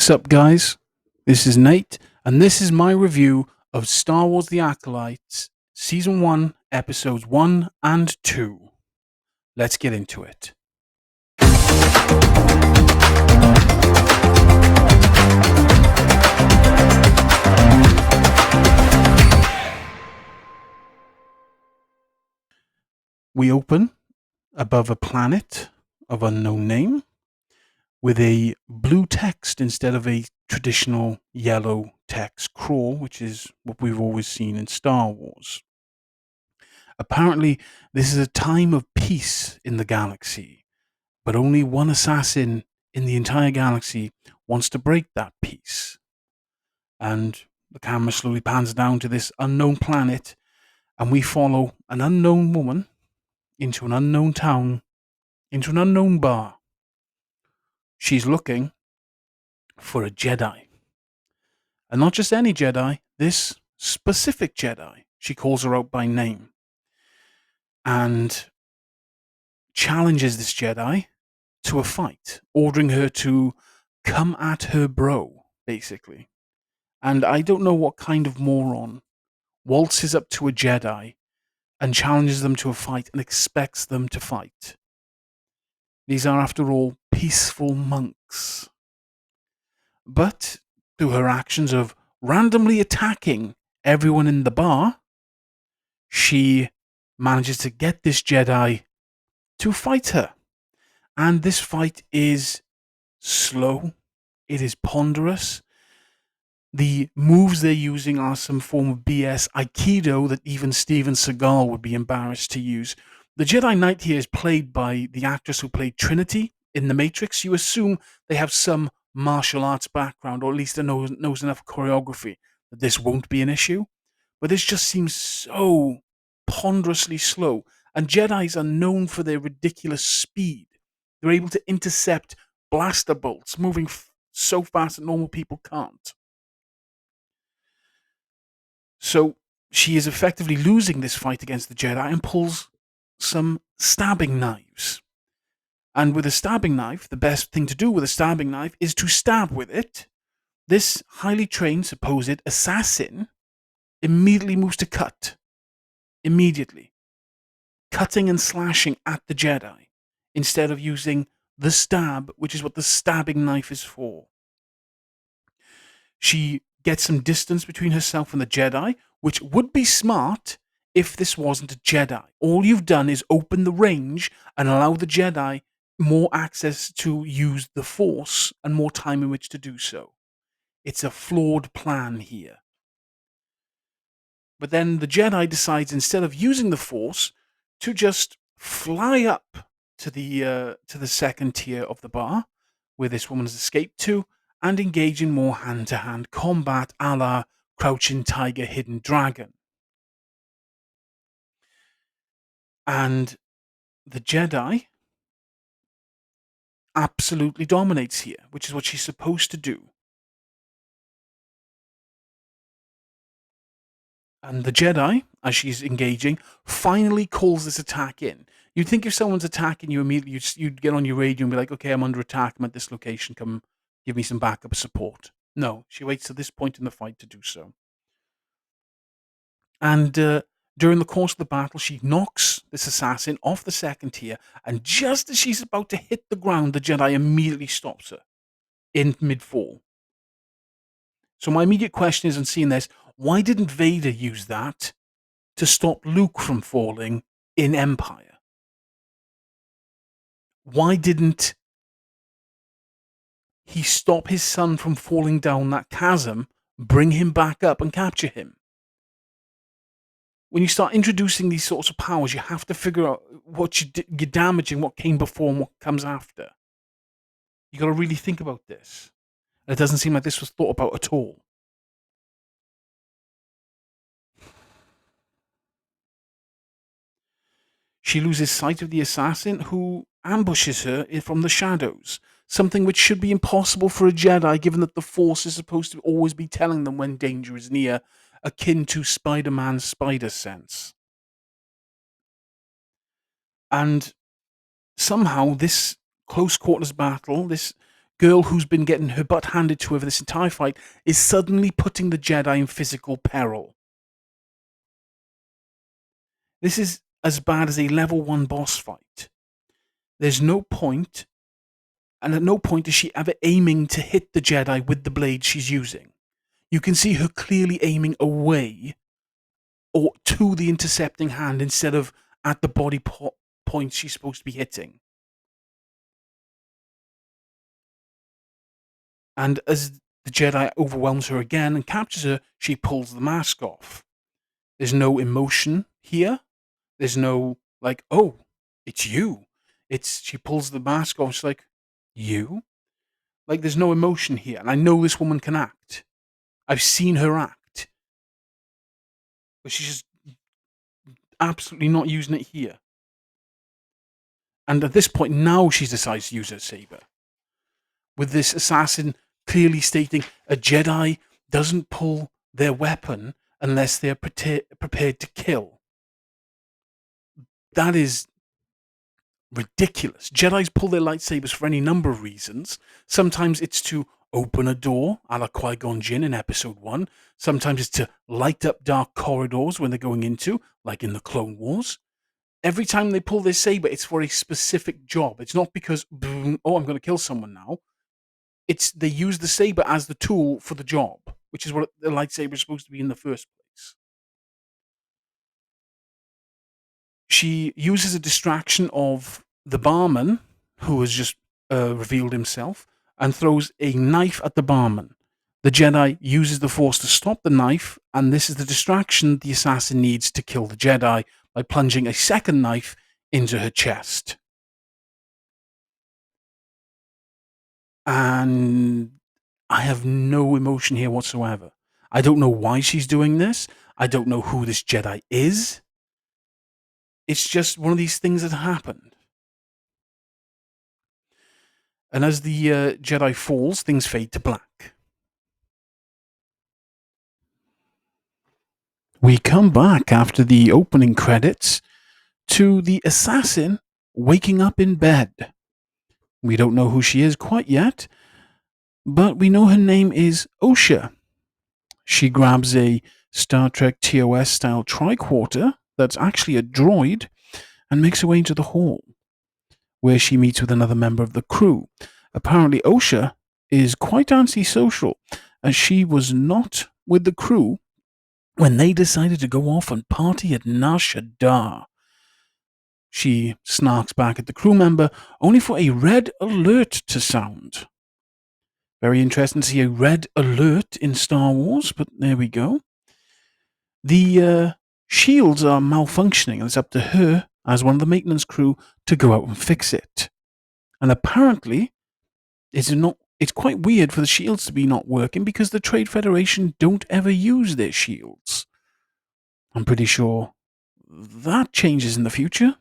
Sup, guys? This is Nate, and this is my review of Star Wars the Acolyte, Season 1, Episodes 1 and 2. Let's get into it. We open above a planet of unknown name with a blue text instead of a traditional yellow text crawl, which is what we've always seen in Star Wars. Apparently, this is a time of peace in the galaxy, but only one assassin in the entire galaxy wants to break that peace. And the camera slowly pans down to this unknown planet, and we follow an unknown woman into an unknown town, into an unknown bar. She's looking for a Jedi. And not just any Jedi, this specific Jedi. She calls her out by name and challenges this Jedi to a fight, ordering her to come at her bro, basically. And I don't know what kind of moron waltzes up to a Jedi and challenges them to a fight and expects them to fight. These are, after all, peaceful monks. But through her actions of randomly attacking everyone in the bar, she manages to get this Jedi to fight her. And this fight is slow, it is ponderous. The moves they're using are some form of BS Aikido that even Steven Seagal would be embarrassed to use. The Jedi Knight here is played by the actress who played Trinity in The Matrix. You assume they have some martial arts background, or at least knows enough choreography that this won't be an issue. But this just seems so ponderously slow. And Jedis are known for their ridiculous speed. They're able to intercept blaster bolts moving so fast that normal people can't. So she is effectively losing this fight against the Jedi and pulls some stabbing knives. And with a stabbing knife, the best thing to do with a stabbing knife is to stab with it. This highly trained supposed assassin immediately moves to cut. Immediately. Cutting and slashing at the Jedi instead of using the stab, which is what the stabbing knife is for. She gets some distance between herself and the Jedi, which would be smart if this wasn't a Jedi. All you've done is open the range and allow the Jedi more access to use the Force and more time in which to do so. It's a flawed plan here. But then the Jedi decides, instead of using the Force, to just fly up to the second tier of the bar, where this woman has escaped to, and engage in more hand-to-hand combat a la Crouching Tiger, Hidden Dragon. And the Jedi absolutely dominates here, which is what she's supposed to do. And the Jedi, as she's engaging, finally calls this attack in. You'd think if someone's attacking you immediately, you'd get on your radio and be like, okay, I'm under attack, I'm at this location, come give me some backup support. No, she waits to this point in the fight to do so. And during the course of the battle, she knocks this assassin off the second tier, and just as she's about to hit the ground, the Jedi immediately stops her in mid-fall. So my immediate question is, on seeing this, why didn't Vader use that to stop Luke from falling in Empire? Why didn't he stop his son from falling down that chasm, bring him back up and capture him? When you start introducing these sorts of powers, you have to figure out what you're damaging, what came before and what comes after. You got to really think about this. And it doesn't seem like this was thought about at all. She loses sight of the assassin, who ambushes her from the shadows, something which should be impossible for a Jedi, given that the Force is supposed to always be telling them when danger is near, akin to Spider-Man's spider sense. And somehow this close quarters battle, this girl who's been getting her butt handed to her for this entire fight is suddenly putting the Jedi in physical peril. This is as bad as a level 1 boss fight. There's no point, and at no point is she ever aiming to hit the Jedi with the blade she's using. You can see her clearly aiming away or to the intercepting hand instead of at the body point she's supposed to be hitting. And as the Jedi overwhelms her again and captures her, she pulls the mask off. There's no emotion here. There's no, like, oh, it's you. She pulls the mask off. She's like, you? Like, there's no emotion here. And I know this woman can act. I've seen her act. But she's just absolutely not using it here. And at this point, now she decides to use her saber. With this assassin clearly stating a Jedi doesn't pull their weapon unless they're prepared to kill. That is ridiculous. Jedis pull their lightsabers for any number of reasons. Sometimes it's to open a door, a la Qui-Gon Jinn in Episode 1. Sometimes it's to light up dark corridors when they're going into, like in the Clone Wars. Every time they pull their saber, it's for a specific job. It's not because, boom, oh, I'm going to kill someone now. They use the saber as the tool for the job, which is what the lightsaber is supposed to be in the first place. She uses a distraction of the barman, who has just revealed himself, and throws a knife at the barman. The Jedi uses the Force to stop the knife, and this is the distraction the assassin needs to kill the Jedi by plunging a second knife into her chest. And I have no emotion here whatsoever. I don't know why she's doing this. I don't know who this Jedi is. It's just one of these things that happened. And as the Jedi falls, things fade to black. We come back after the opening credits to the assassin waking up in bed. We don't know who she is quite yet, but we know her name is Osha. She grabs a Star Trek TOS style tricorder that's actually a droid and makes her way into the hall, where she meets with another member of the crew. Apparently, Osha is quite antisocial, as she was not with the crew when they decided to go off and party at Nar Shaddaa. She snarks back at the crew member, only for a red alert to sound. Very interesting to see a red alert in Star Wars, but there we go. The shields are malfunctioning, and it's up to her, as one of the maintenance crew, to go out and fix it. And apparently, it's quite weird for the shields to be not working because the Trade Federation don't ever use their shields. I'm pretty sure that changes in the future.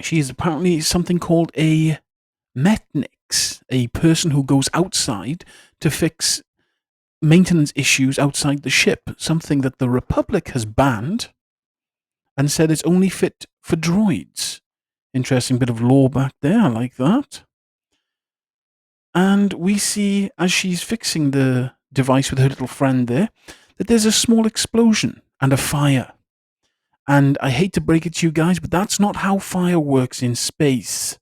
She is apparently something called a Metnix, a person who goes outside to fix maintenance issues outside the ship, something that the Republic has banned and said it's only fit for droids. Interesting bit of lore back there, I like that. And we see, as she's fixing the device with her little friend there, that there's a small explosion and a fire. And I hate to break it to you guys, but that's not how fire works in space.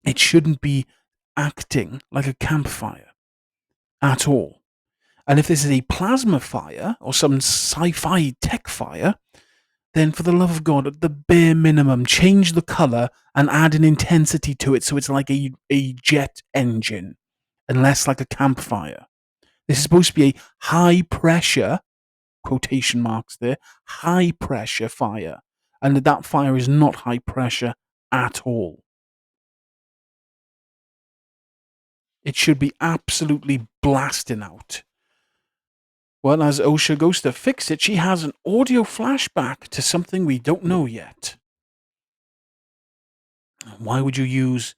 It shouldn't be acting like a campfire at all. And if this is a plasma fire or some sci-fi tech fire, then for the love of God, at the bare minimum, change the color and add an intensity to it so it's like a jet engine and less like a campfire. This is supposed to be a high pressure, quotation marks there, high pressure fire. And that fire is not high pressure at all. It should be absolutely blasting out. Well, as Osha goes to fix it, she has an audio flashback to something we don't know yet. Why would you use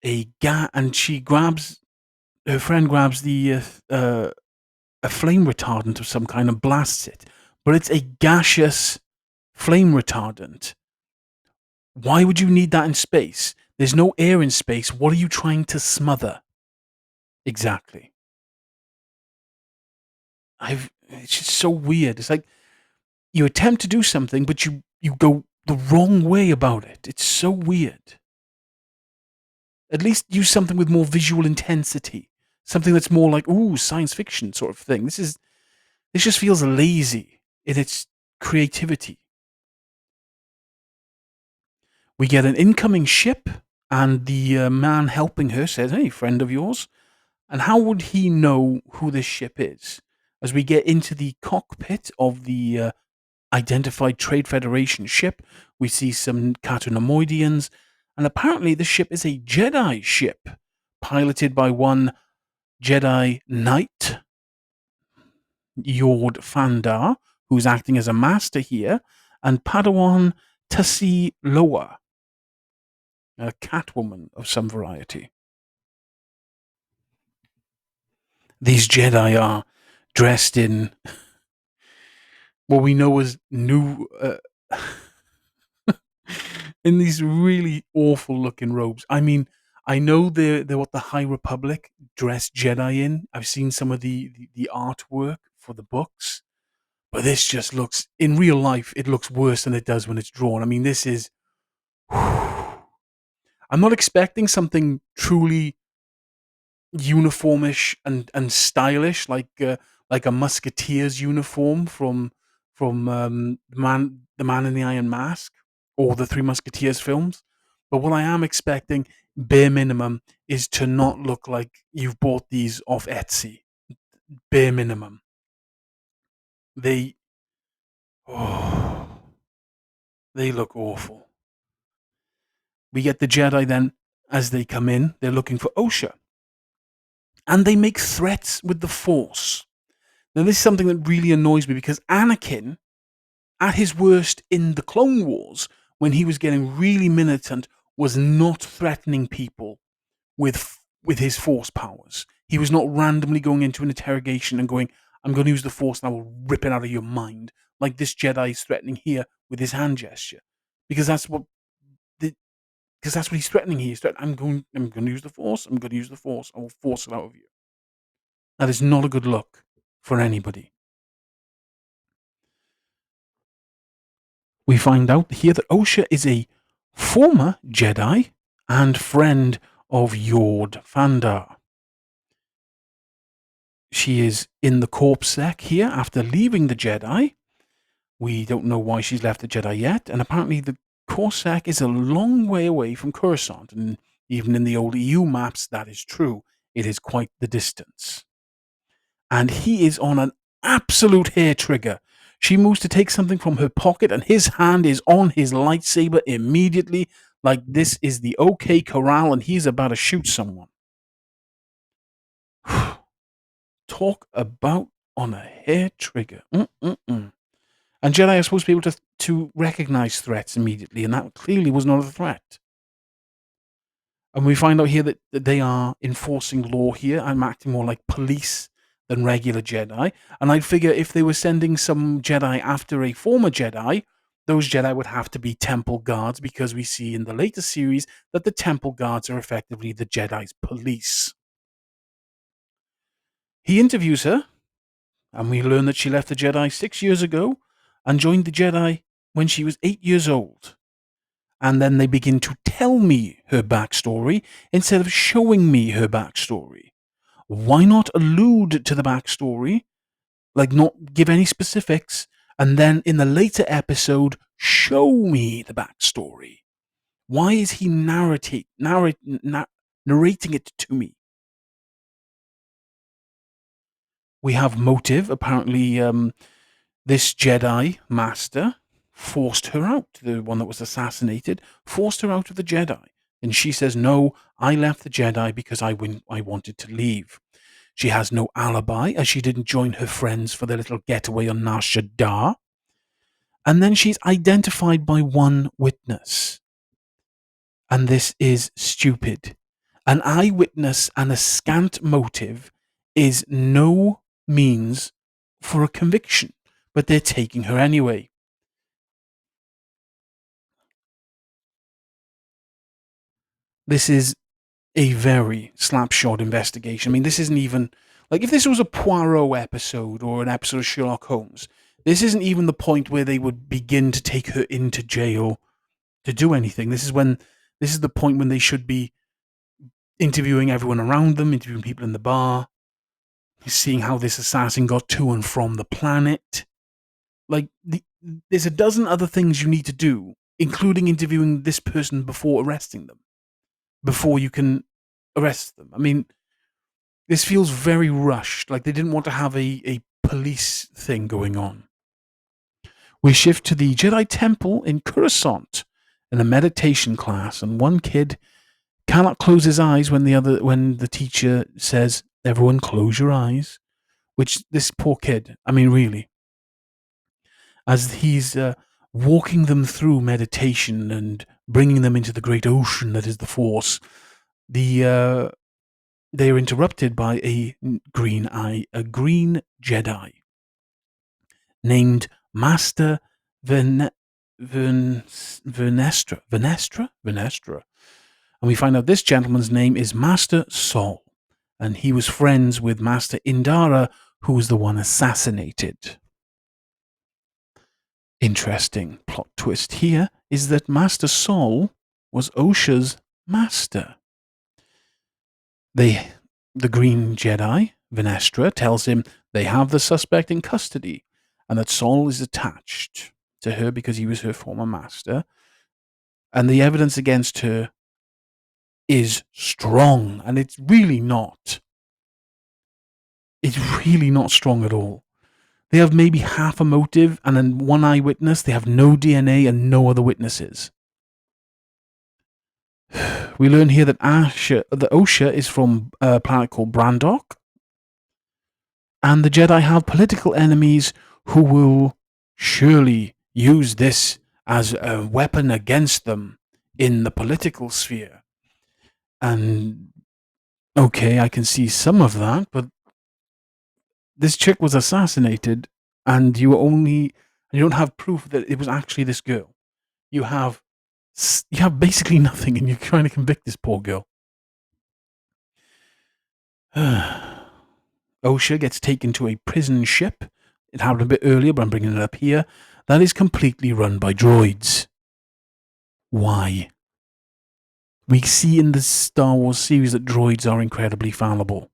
and her friend grabs a flame retardant of some kind and blasts it. But it's a gaseous flame retardant. Why would you need that in space? There's no air in space. What are you trying to smother? Exactly. It's just so weird. It's like you attempt to do something, but you go the wrong way about it. It's so weird. At least use something with more visual intensity. Something that's more like, ooh, science fiction sort of thing. This just feels lazy in its creativity. We get an incoming ship, and the man helping her says, "Hey, friend of yours." And how would he know who this ship is? As we get into the cockpit of the identified Trade Federation ship, we see some Catanamoidians, and apparently the ship is a Jedi ship, piloted by one Jedi Knight, Yord Fandar, who's acting as a master here, and Padawan Tassi Loa, a Catwoman of some variety. These Jedi are dressed in what we know as new, in these really awful looking robes. I mean, I know they're what the High Republic dress Jedi in. I've seen some of the artwork for the books, but this just looks, in real life, it looks worse than it does when it's drawn. I mean, this is. I'm not expecting something truly uniformish and stylish like a musketeer's uniform from the man in the Iron Mask or the Three Musketeers films. But what I am expecting, bare minimum, is to not look like you've bought these off Etsy. Bare minimum. They oh, they look awful. We get the Jedi then as they come in. They're looking for Osha, and they make threats with the Force. Now, this is something that really annoys me because Anakin, at his worst in the Clone Wars, when he was getting really militant, was not threatening people with his Force powers. He was not randomly going into an interrogation and going, "I'm going to use the Force and I will rip it out of your mind," like this Jedi is threatening here with his hand gesture, because the, that's what he's threatening here. He's threatening, I'm going to use the Force. I'm going to use the Force. I will force it out of you. That is not a good look for anybody. We find out here that Osha is a former Jedi and friend of Yord Fandar. She is in the corpse sec here after leaving the Jedi. We don't know why she's left the Jedi yet, and apparently the Corsac is a long way away from Coruscant, and even in the old EU maps, that is true. It is quite the distance. And he is on an absolute hair trigger. She moves to take something from her pocket, and his hand is on his lightsaber immediately, like this is the OK Corral, and he's about to shoot someone. Talk about on a hair trigger. Mm-mm-mm. And Jedi are supposed to be able to recognize threats immediately, and that clearly was not a threat. And we find out here that they are enforcing law here. I'm acting more like police than regular Jedi. And I'd figure if they were sending some Jedi after a former Jedi, those Jedi would have to be temple guards, because we see in the later series that the temple guards are effectively the Jedi's police. He interviews her, and we learn that she left the Jedi 6 years ago and joined the Jedi when she was 8 years old. And then they begin to tell me her backstory instead of showing me her backstory. Why not allude to the backstory, like not give any specifics, and then in the later episode show me the backstory? Why is he narrating it to me? We have motive. Apparently, this Jedi master forced her out, the one that was assassinated, forced her out of the Jedi. And she says, "No, I left the Jedi because I wanted to leave." She has no alibi, as she didn't join her friends for their little getaway on Nar Shaddaa. And then she's identified by one witness. And this is stupid. An eyewitness and a scant motive is no means for a conviction, but they're taking her anyway. This is a very slapshot investigation. I mean, this isn't even like if this was a Poirot episode or an episode of Sherlock Holmes, this isn't even the point where they would begin to take her into jail to do anything. This is the point when they should be interviewing everyone around them, interviewing people in the bar, seeing how this assassin got to and from the planet. There's a dozen other things you need to do, including interviewing this person before arresting them, before you can arrest them. I mean, this feels very rushed, like they didn't want to have a police thing going on. We shift to the Jedi Temple in Coruscant in a meditation class, and one kid cannot close his eyes when the teacher says, "Everyone close your eyes," which this poor kid, I mean, really, as he's walking them through meditation and bringing them into the great ocean that is the Force, they are interrupted by a green Jedi named Master Venestra. And we find out this gentleman's name is Master Sol, and he was friends with Master Indara, who was the one assassinated. Interesting plot twist here is that Master Sol was Osha's master. The Green Jedi, Venestra, tells him they have the suspect in custody and that Sol is attached to her because he was her former master. And the evidence against her is strong, and it's really not. It's really not strong at all. They have maybe half a motive and then one eyewitness. They have no DNA and no other witnesses. We learn here that Osha is from a planet called Brandok, and the Jedi have political enemies who will surely use this as a weapon against them in the political sphere. And okay, I can see some of that, but this chick was assassinated, and you don't have proof that it was actually this girl. You have basically nothing, and you're trying to convict this poor girl. Osha gets taken to a prison ship. It happened a bit earlier, but I'm bringing it up here. That is completely run by droids. Why? We see in the Star Wars series that droids are incredibly fallible,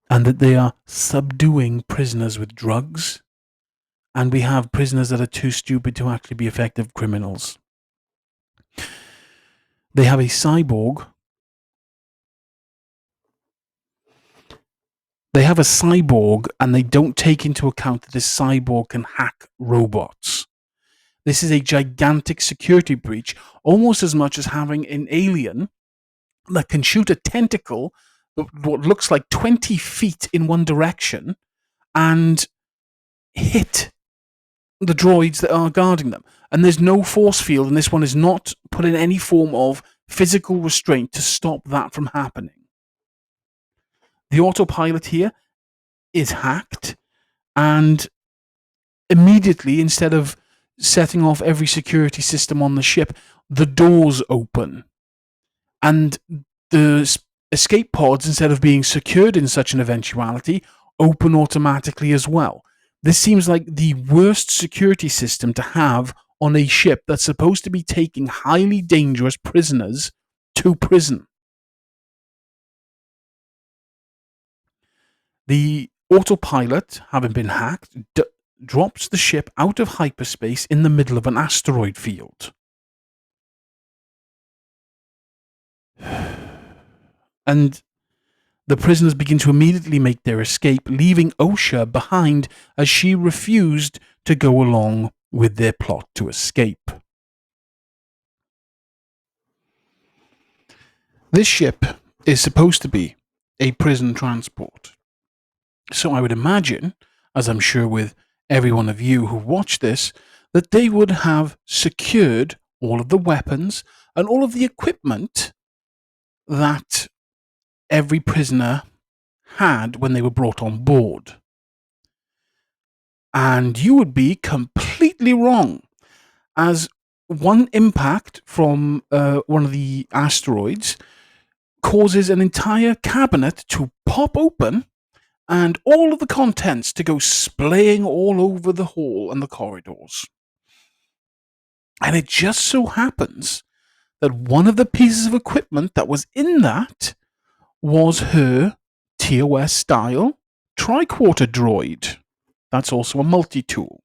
and that they are subduing prisoners with drugs, and we have prisoners that are too stupid to actually be effective criminals. They have a cyborg. They have a cyborg, and they don't take into account that this cyborg can hack robots. This is a gigantic security breach, almost as much as having an alien that can shoot a tentacle what looks like 20 feet in one direction and hit the droids that are guarding them. And there's no force field, and this one is not put in any form of physical restraint to stop that from happening. The autopilot here is hacked, and immediately, instead of setting off every security system on the ship, the doors open. And the escape pods, instead of being secured in such an eventuality, open automatically as well. This seems like the worst security system to have on a ship that's supposed to be taking highly dangerous prisoners to prison. The autopilot, having been hacked, drops the ship out of hyperspace in the middle of an asteroid field. And the prisoners begin to immediately make their escape, leaving Osha behind as she refused to go along with their plot to escape. This ship is supposed to be a prison transport. So I would imagine, as I'm sure with every one of you who watch this, that they would have secured all of the weapons and all of the equipment that every prisoner had when they were brought on board. And you would be completely wrong, as one impact from one of the asteroids causes an entire cabinet to pop open and all of the contents to go splaying all over the hall and the corridors. And it just so happens that one of the pieces of equipment that was in that was her TOS style tricorder droid. That's also a multi tool.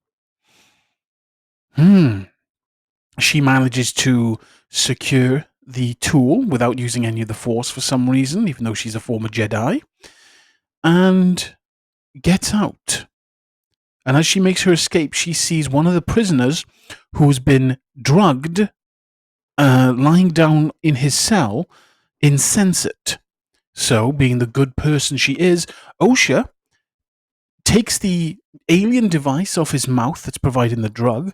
She manages to secure the tool without using any of the Force for some reason, even though she's a former Jedi, and gets out. And as she makes her escape, she sees one of the prisoners who's been drugged, lying down in his cell, insensate. So, being the good person she is, Osha takes the alien device off his mouth that's providing the drug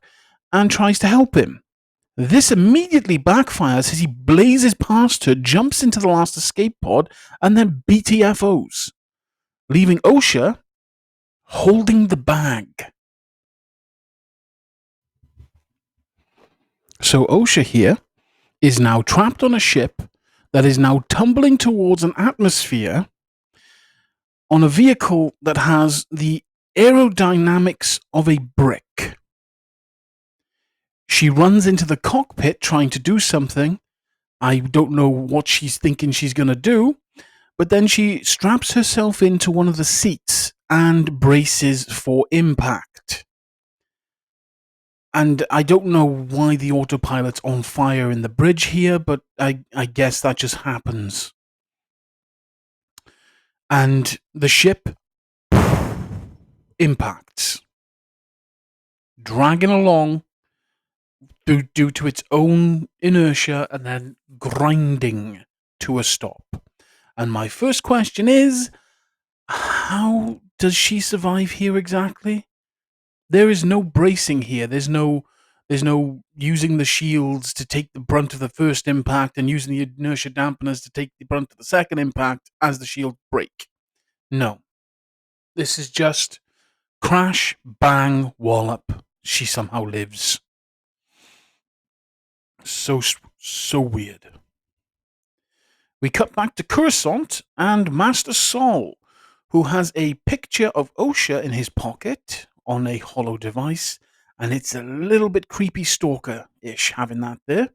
and tries to help him. This immediately backfires as he blazes past her, jumps into the last escape pod, and then BTFOs, leaving Osha holding the bag. So Osha here is now trapped on a ship that is now tumbling towards an atmosphere on a vehicle that has the aerodynamics of a brick. She runs into the cockpit trying to do something. I don't know what she's thinking she's going to do, but then she straps herself into one of the seats and braces for impact. And I don't know why the autopilot's on fire in the bridge here, but I guess that just happens. And the ship impacts, dragging along due to its own inertia and then grinding to a stop. And my first question is, how does she survive here exactly? There is no bracing here. There's no using the shields to take the brunt of the first impact and using the inertia dampeners to take the brunt of the second impact as the shield break. No. This is just crash, bang, wallop. She somehow lives. So weird. We cut back to Coruscant and Master Sol, who has a picture of Osha in his pocket on a hollow device, and it's a little bit creepy stalker-ish having that there.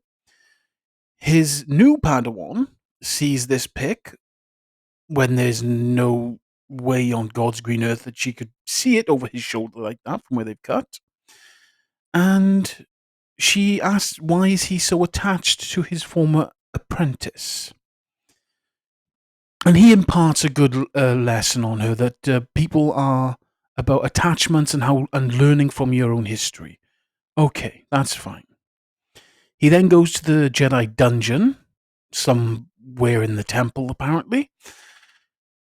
His new Padawan sees this pic when there's no way on God's green earth that she could see it over his shoulder like that from where they've cut. And she asks, why is he so attached to his former apprentice? And he imparts a good lesson on her that people are about attachments and learning from your own history. Okay, that's fine. He then goes to the Jedi dungeon, somewhere in the temple apparently,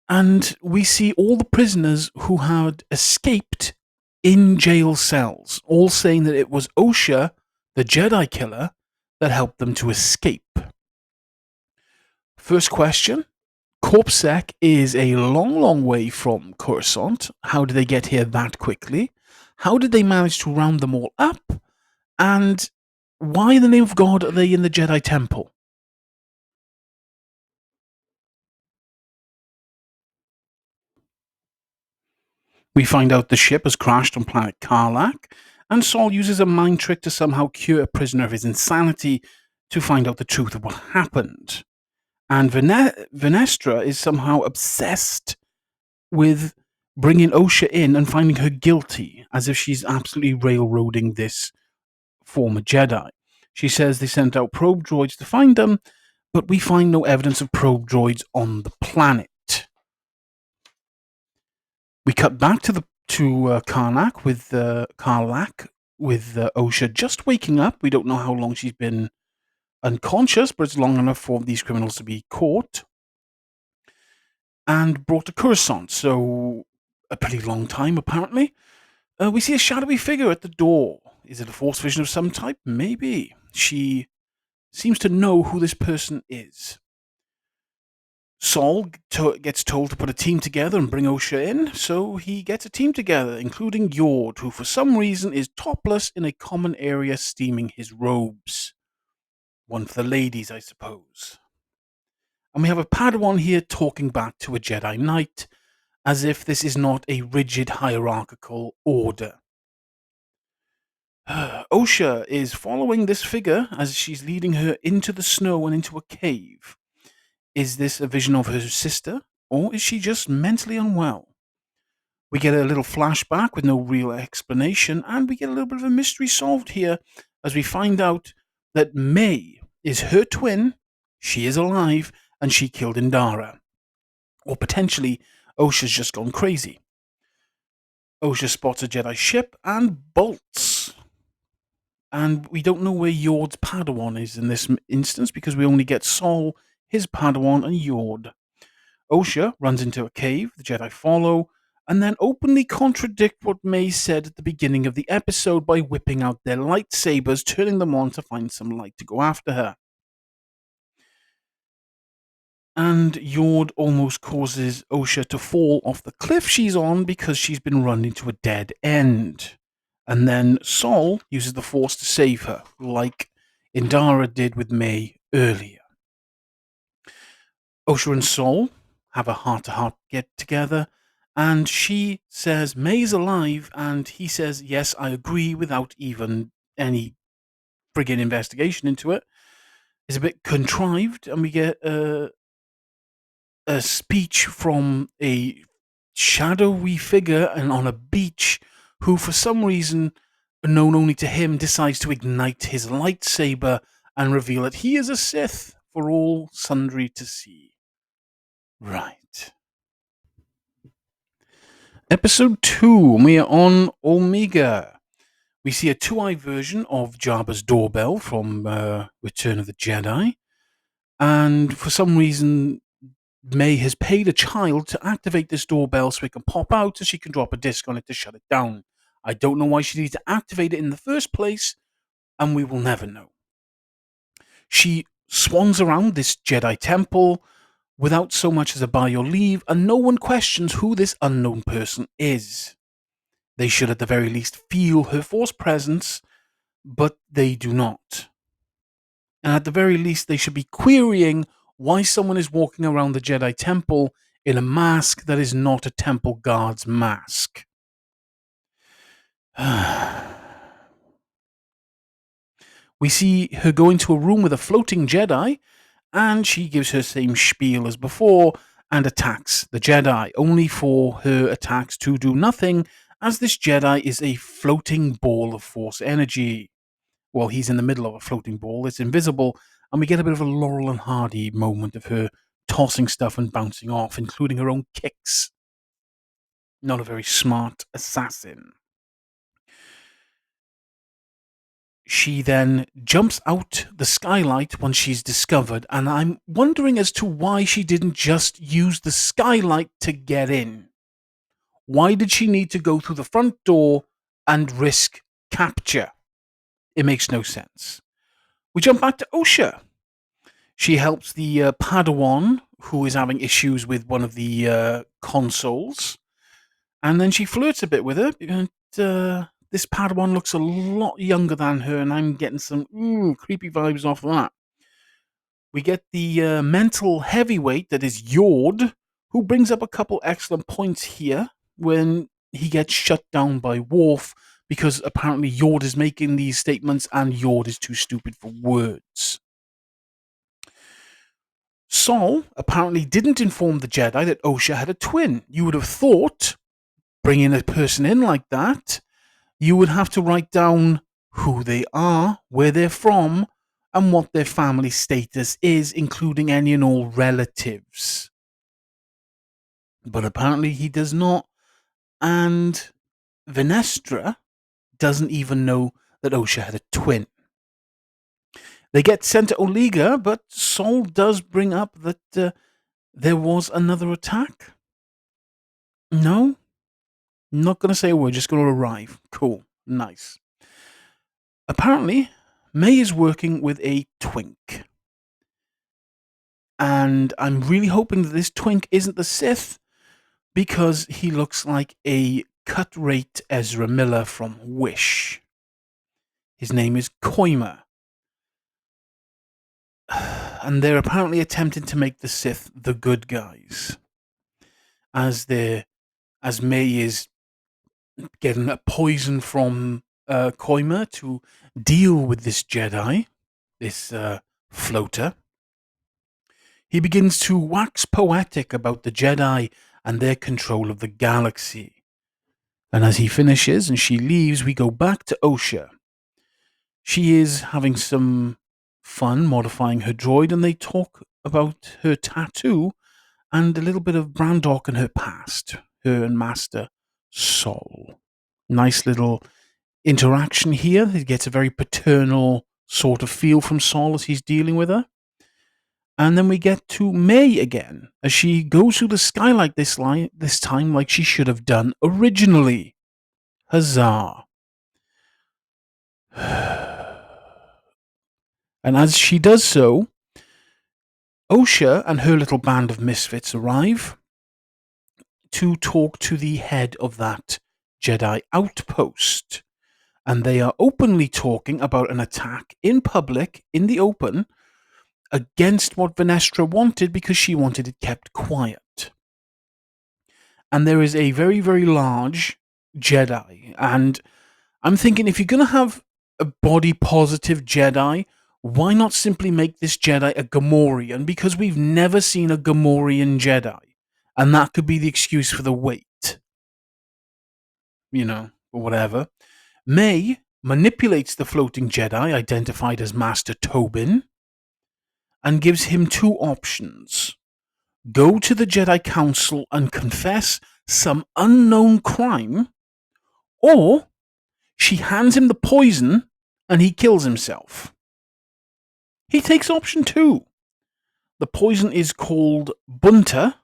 and we see all the prisoners who had escaped in jail cells, all saying that it was Osha, the Jedi killer, that helped them to escape. First question. Corpsec is a long way from Coruscant. How did they get here that quickly? How did they manage to round them all up? And why in the name of God are they in the Jedi Temple? We find out the ship has crashed on planet Karlak, and Sol uses a mind trick to somehow cure a prisoner of his insanity to find out the truth of what happened. And Venestra is somehow obsessed with bringing Osha in and finding her guilty, as if she's absolutely railroading this former Jedi. She says they sent out probe droids to find them, but we find no evidence of probe droids on the planet. We cut back to Karlak with Osha just waking up. We don't know how long she's been unconscious, but it's long enough for these criminals to be caught and brought to Coruscant. So a pretty long time, apparently. We see a shadowy figure at the door. Is it a Force vision of some type? Maybe. She seems to know who this person is. Saul gets told to put a team together and bring Osha in, so he gets a team together, including Yord, who for some reason is topless in a common area steaming his robes. One for the ladies, I suppose. And we have a Padawan here talking back to a Jedi Knight, as if this is not a rigid hierarchical order. Osha is following this figure as she's leading her into the snow and into a cave. Is this a vision of her sister, or is she just mentally unwell? We get a little flashback with no real explanation, and we get a little bit of a mystery solved here as we find out that May is her twin, she is alive, and she killed Indara. Or potentially, Osha's just gone crazy. Osha spots a Jedi ship and bolts. And we don't know where Yord's Padawan is in this instance because we only get Saul, his Padawan, and Yord. Osha runs into a cave, the Jedi follow, and then openly contradict what May said at the beginning of the episode by whipping out their lightsabers, turning them on to find some light to go after her. And Yord almost causes Osha to fall off the cliff she's on because she's been run into a dead end. And then Saul uses the Force to save her, like Indara did with May earlier. Osha and Saul have a heart-to-heart get-together, and she says May's alive, and he says, yes, I agree, without even any friggin' investigation into it. It's a bit contrived, and we get a speech from a shadowy figure and on a beach who, for some reason known only to him, decides to ignite his lightsaber and reveal that he is a Sith for all sundry to see. Right. Episode 2, we are on Omega. We see a two-eye version of Jabba's doorbell from Return of the Jedi. And for some reason, May has paid a child to activate this doorbell so it can pop out and she can drop a disc on it to shut it down. I don't know why she needs to activate it in the first place, and we will never know. She swans around this Jedi temple without so much as a by your leave, and no one questions who this unknown person is. They should at the very least feel her Force presence, but they do not. And at the very least, they should be querying why someone is walking around the Jedi Temple in a mask that is not a temple guard's mask. We see her go into a room with a floating Jedi, and she gives her same spiel as before and attacks the Jedi, only for her attacks to do nothing, as this Jedi is a floating ball of Force energy. Well, he's in the middle of a floating ball, it's invisible, and we get a bit of a Laurel and Hardy moment of her tossing stuff and bouncing off, including her own kicks. Not a very smart assassin. She then jumps out the skylight once she's discovered, and I'm wondering as to why she didn't just use the skylight to get in. Why did she need to go through the front door and risk capture? It makes no sense. We jump back to Osha. She helps the Padawan, who is having issues with one of the consoles, and then she flirts a bit with her, and this Padawan looks a lot younger than her, and I'm getting some creepy vibes off that. We get the mental heavyweight that is Yord, who brings up a couple excellent points here when he gets shut down by Worf, because apparently Yord is making these statements and Yord is too stupid for words. Saul apparently didn't inform the Jedi that Osha had a twin. You would have thought, bringing a person in like that, you would have to write down who they are, where they're from, and what their family status is, including any and all relatives. But apparently he does not, and Venestra doesn't even know that Osha had a twin. They get sent to Omega, but Saul does bring up that there was another attack. No? Not going to say a word, just going to arrive. Cool. Nice. Apparently, May is working with a twink. And I'm really hoping that this twink isn't the Sith because he looks like a cut rate Ezra Miller from Wish. His name is Koima. And they're apparently attempting to make the Sith the good guys. As May is getting a poison from Koima to deal with this Jedi, this floater. He begins to wax poetic about the Jedi and their control of the galaxy. And as he finishes and she leaves, we go back to Osha. She is having some fun modifying her droid, and they talk about her tattoo and a little bit of Brandok and her past, her and Master Sol. Nice little interaction here. He gets a very paternal sort of feel from Sol as he's dealing with her. And then we get to May again, as she goes through the skylight this time like she should have done originally. Huzzah. And as she does so, Osha and her little band of misfits arrive to talk to the head of that Jedi outpost. And they are openly talking about an attack in public, in the open, against what Venestra wanted because she wanted it kept quiet. And there is a very, very large Jedi. And I'm thinking, if you're going to have a body positive Jedi, why not simply make this Jedi a Gamorrean? Because we've never seen a Gamorrean Jedi. And that could be the excuse for the wait. Or whatever. May manipulates the floating Jedi, identified as Master Tobin, and gives him two options. Go to the Jedi Council and confess some unknown crime, or she hands him the poison and he kills himself. He takes option 2. The poison is called Bunta.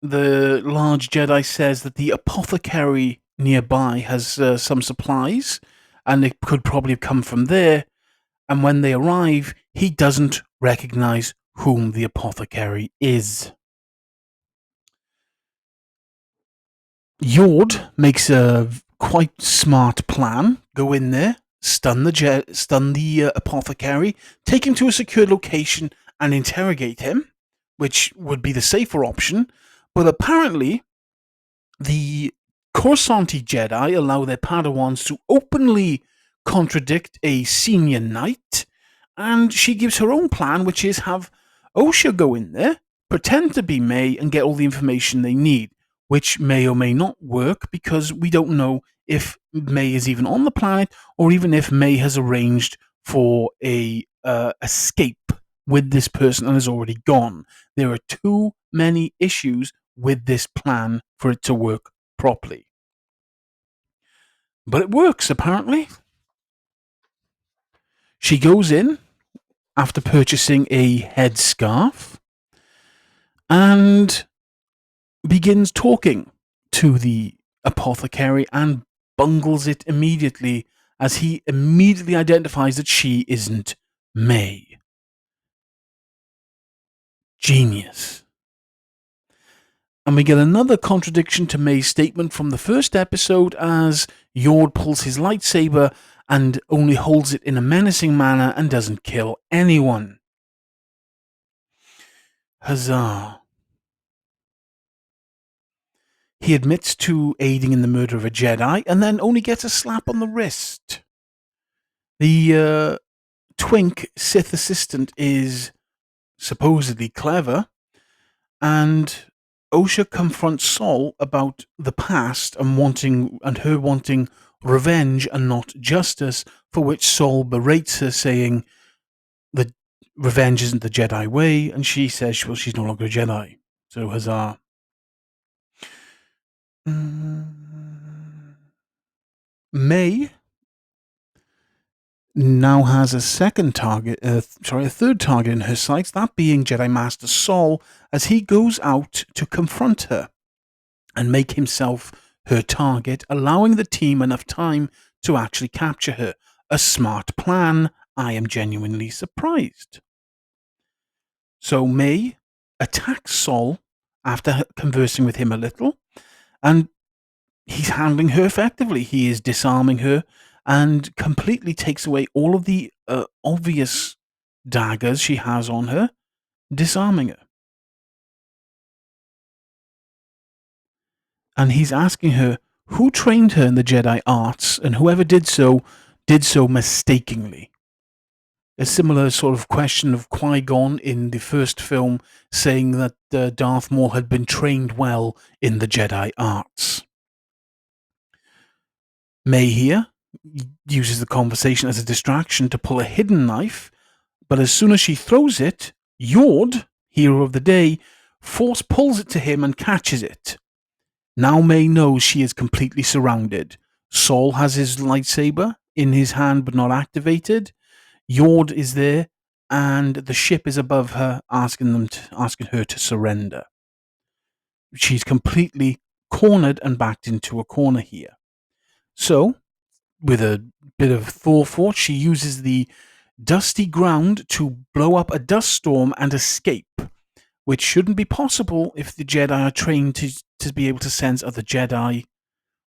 The large Jedi says that the apothecary nearby has some supplies, and it could probably have come from there. And when they arrive, he doesn't recognize whom the apothecary is. Yord makes a quite smart plan. Go in there, stun the apothecary, take him to a secure location and interrogate him, which would be the safer option. But apparently, the Coruscanti Jedi allow their Padawans to openly contradict a senior knight, and she gives her own plan, which is have Osha go in there, pretend to be May, and get all the information they need, which may or may not work because we don't know if May is even on the planet or even if May has arranged for a escape with this person and has already gone. There are too many issues with this plan for it to work properly. But it works, apparently. She goes in after purchasing a headscarf and begins talking to the apothecary and bungles it immediately as he immediately identifies that she isn't May. Genius. And we get another contradiction to May's statement from the first episode as Yord pulls his lightsaber and only holds it in a menacing manner and doesn't kill anyone. Huzzah. He admits to aiding in the murder of a Jedi and then only gets a slap on the wrist. The twink Sith assistant is supposedly clever, and Osha confronts Sol about the past and her wanting revenge and not justice, for which Sol berates her, saying that revenge isn't the Jedi way, and she says, well, she's no longer a Jedi. So huzzah. May now has a third target in her sights, that being Jedi Master Sol, as he goes out to confront her and make himself her target, allowing the team enough time to actually capture her. A smart plan. I am genuinely surprised. So May attacks Saul after conversing with him a little, and he's handling her effectively. He is disarming her and completely takes away all of the obvious daggers she has on her, disarming her. And he's asking her who trained her in the Jedi arts, and whoever did so mistakenly. A similar sort of question of Qui-Gon in the first film, saying that Darth Maul had been trained well in the Jedi arts. May here uses the conversation as a distraction to pull a hidden knife, but as soon as she throws it, Yord, hero of the day, force pulls it to him and catches it. Now May knows she is completely surrounded. Saul has his lightsaber in his hand but not activated. Yord is there, and the ship is above her, asking her to surrender. She's completely cornered and backed into a corner here. So, with a bit of forethought, she uses the dusty ground to blow up a dust storm and escape, which shouldn't be possible if the Jedi are trained to be able to sense other Jedi.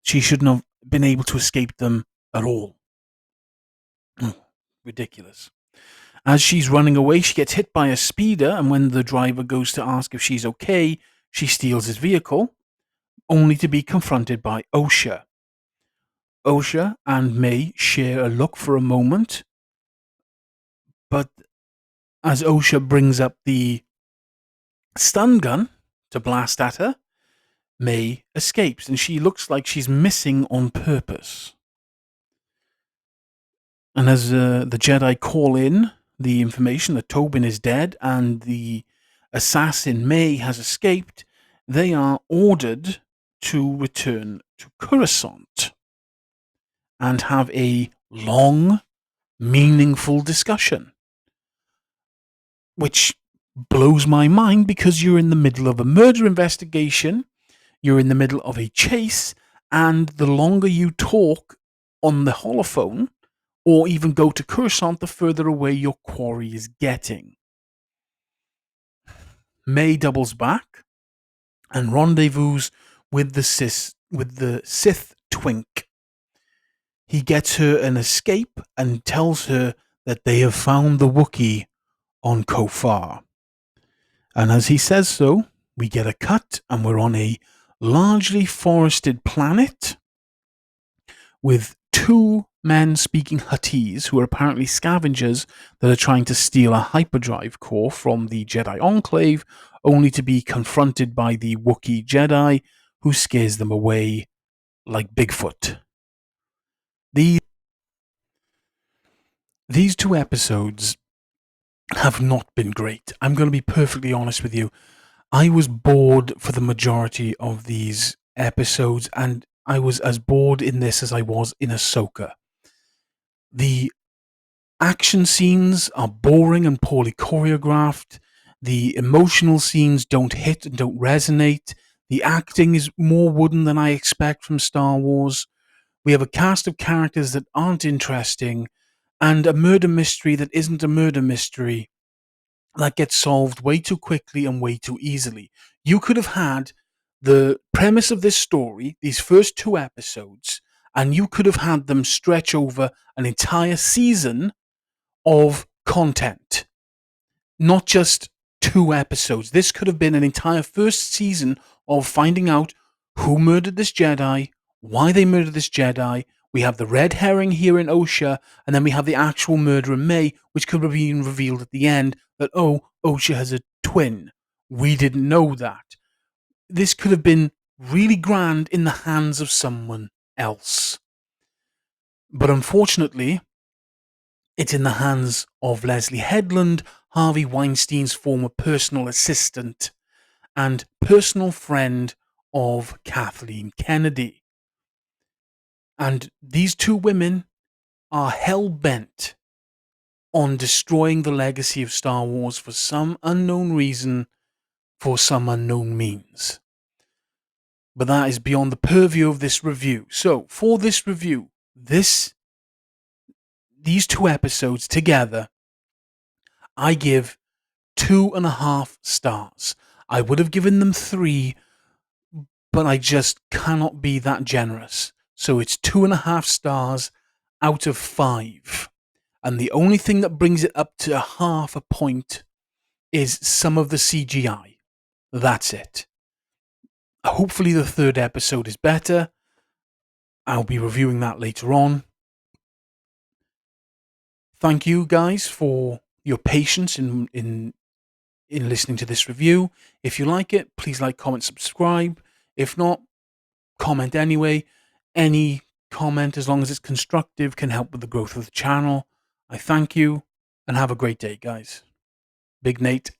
She shouldn't have been able to escape them at all. Ridiculous. As she's running away, she gets hit by a speeder, and when the driver goes to ask if she's okay, she steals his vehicle, only to be confronted by Osha. Osha and May share a look for a moment, but as Osha brings up the stun gun to blast at her, May escapes, and she looks like she's missing on purpose. And as the Jedi call in the information that Tobin is dead and the assassin May has escaped, they are ordered to return to Coruscant and have a long, meaningful discussion. Which blows my mind because you're in the middle of a murder investigation, you're in the middle of a chase, and the longer you talk on the holophone, or even go to Coruscant, the further away your quarry is getting. May doubles back and rendezvous with the Sith twink. He gets her an escape and tells her that they have found the Wookiee on Kofar. And as he says so, we get a cut and we're on a largely forested planet with two men speaking Huttese who are apparently scavengers that are trying to steal a hyperdrive core from the Jedi Enclave, only to be confronted by the Wookiee Jedi, who scares them away like Bigfoot. These two episodes have not been great. I'm going to be perfectly honest with you. I was bored for the majority of these episodes, and I was as bored in this as I was in Ahsoka. The action scenes are boring and poorly choreographed. The emotional scenes don't hit and don't resonate. The acting is more wooden than I expect from Star Wars. We have a cast of characters that aren't interesting, and a murder mystery that isn't a murder mystery that gets solved way too quickly and way too easily. You could have had the premise of this story, these first two episodes, and you could have had them stretch over an entire season of content, not just two episodes. This could have been an entire first season of finding out who murdered this Jedi, why they murdered this Jedi. We have the red herring here in Osha, and then we have the actual murder in May, which could have been revealed at the end that, oh, Osha has a twin. We didn't know that. This could have been really grand in the hands of someone else. But unfortunately, it's in the hands of Leslie Headland, Harvey Weinstein's former personal assistant and personal friend of Kathleen Kennedy. And these two women are hell-bent on destroying the legacy of Star Wars for some unknown reason, for some unknown means. But that is beyond the purview of this review. So, for this review, these two episodes together, I give 2.5 stars. I would have given them 3, but I just cannot be that generous. So it's 2.5 stars out of 5. And the only thing that brings it up to half a point is some of the CGI. That's it. Hopefully the third episode is better. I'll be reviewing that later on. Thank you guys for your patience in listening to this review. If you like it, please like, comment, subscribe. If not, comment anyway. Any comment, as long as it's constructive, can help with the growth of the channel. I thank you and have a great day, guys. Big Nate.